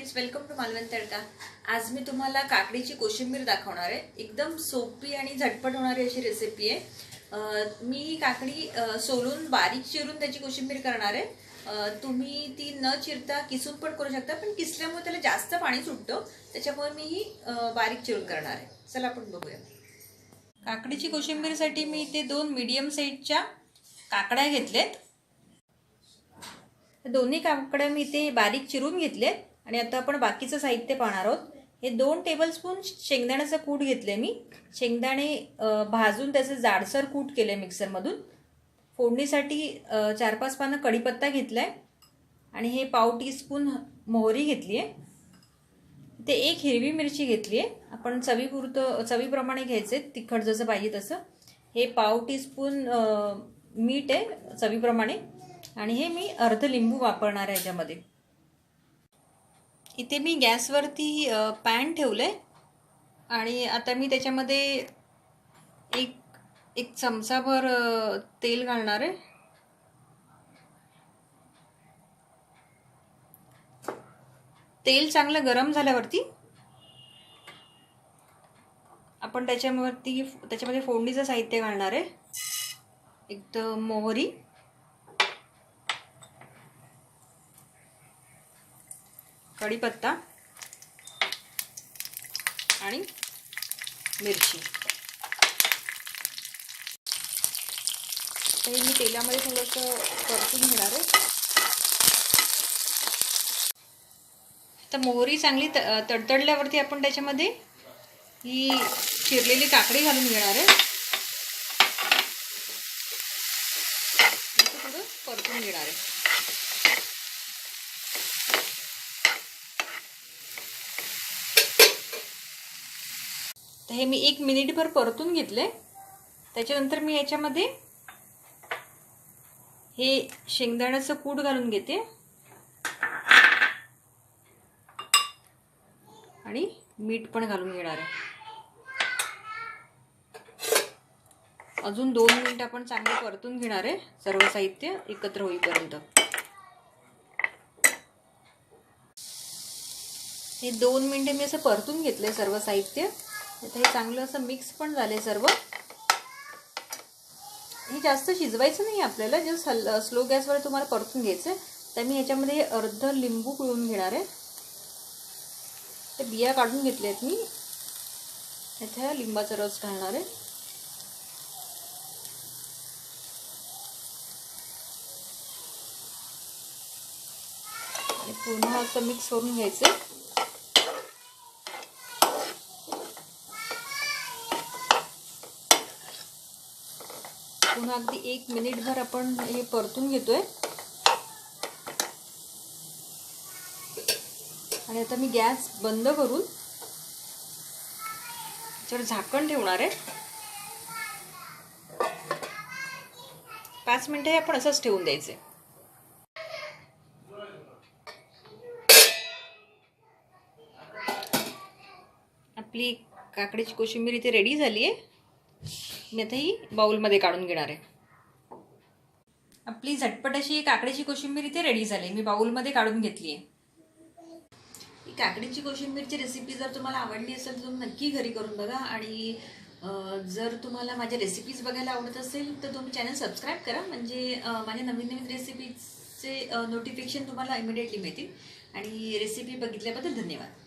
Friends, welcome to Malvan तडका। आज मी तुम्हाला काकडीची कोशिंबीर दाखवणार आहे। एकदम सोपी आणि झटपट होणारी अशी रेसिपी आहे। मी काकडी सोलून बारीक चिरून त्याची कोशिंबीर करणार आहे। तुम्ही ती न चिरता किसून पण करू शकता, पण किसल्यामुळे त्याला जास्त पाणी सुटतं, त्याच्यामुळे मी ही बारीक चिरून करणार आहे। चला आपण बघूया। काकडीची कोशिंबीरसाठी मी इथे 2 मीडियम साईजच्या काकड्या घेतलेत। दोन्ही काकड्या मी इथे बारीक चिरून घेतले आणि आता आपण बाकीचं साहित्य पाहणार आहोत। हे 2 टेबलस्पून शेंगदाण्याचं कूट घेतले मी। शेंगदाणे भाजून त्याचे जाडसर कूट केले मिक्सरमधून। फोडणीसाठी 4-5 पानं कढीपत्ता घेतलाय आणि हे पाव टीस्पून मोहरी घेतली आहे। ते 1 हिरवी मिरची घेतली आहे। आपण चवीप्रमाणे घ्यायचे, तिखट जसं पाहिजे तसं। हे पाव टीस्पून मीठ आहे चवीप्रमाणे आणि हे मी अर्ध लिंबू वापरणार आहे याच्यामध्ये। इथे मी गॅसवरती पॅन ठेवलंय आणि आता मी त्याच्यामध्ये एक चमचाभर तेल घालणार आहे। तेल चांगलं गरम झाल्यावरती आपण त्याच्यामध्ये फोडणीचं साहित्य घालणार आहे। एकदम मोहरी, कढीपत्ता आणि मिरची। हे मी तेलामध्ये थोडंसं परतून घेणार आहे। तर मोहरी चांगली तडतडल्यावरती आपण त्याच्यामध्ये ही चिरलेली काकडी घालून घेणार आहे। थोडं परतून घेणार आहे। हे मी 1 मिनिटभर परतून घेतले। त्याच्यानंतर मी याच्यामध्ये हे शेंगदाण्याचं कूट घालून घेते आणि मीठ पण घालून घेणार आहे। अजून 2 मिनिट आपण चांगले परतून घेणार आहे, सर्व साहित्य एकत्र होईपर्यंत। हे 2 मिनिटे मी असं परतून घेतले सर्व साहित्य। आता हे चांगलं असं मिक्स पण झाले सर्व। हे जास्त शिजवायचं नाही आपल्याला, जस्ट स्लो गॅसवर तुम्हाला परतून घ्यायचं। तर मी ह्याच्यामध्ये अर्ध लिंबू पिळून घेणार आहे। ते बिया काढून घेतले आहेत मी। इथे लिंबाचा रस घालणार आहे आणि पुन्हा असं मिक्स करून घ्यायचं। पुन्हा अगदी 1 मिनिटभर आपण हे परतून घेतोय आणि आता मी गॅस बंद करून त्याच्यावर झाकण ठेवणार आहे। 5 मिनिटं हे आपण असंच ठेवून द्यायचे। आपली काकडीची कोशिंबीर इथे रेडी झाली आहे। मी आता ही बाउलमध्ये काढून घेणार आहे। आपली झटपट अशी काकडीची कोशिंबीर इथे रेडी झाली। मी बाउलमध्ये काढून घेतली आहे। ही काकडीची कोशिंबीरची रेसिपी जर तुम्हाला आवडली असेल तर तुम्ही नक्की घरी करून बघा आणि जर तुम्हाला माझ्या रेसिपीज बघायला आवडत असेल तर तुम्ही चॅनल सबस्क्राईब करा, म्हणजे माझ्या नवीन रेसिपीजचे नोटिफिकेशन तुम्हाला इमिडिएटली मिळतील। आणि रेसिपी बघितल्याबद्दल धन्यवाद।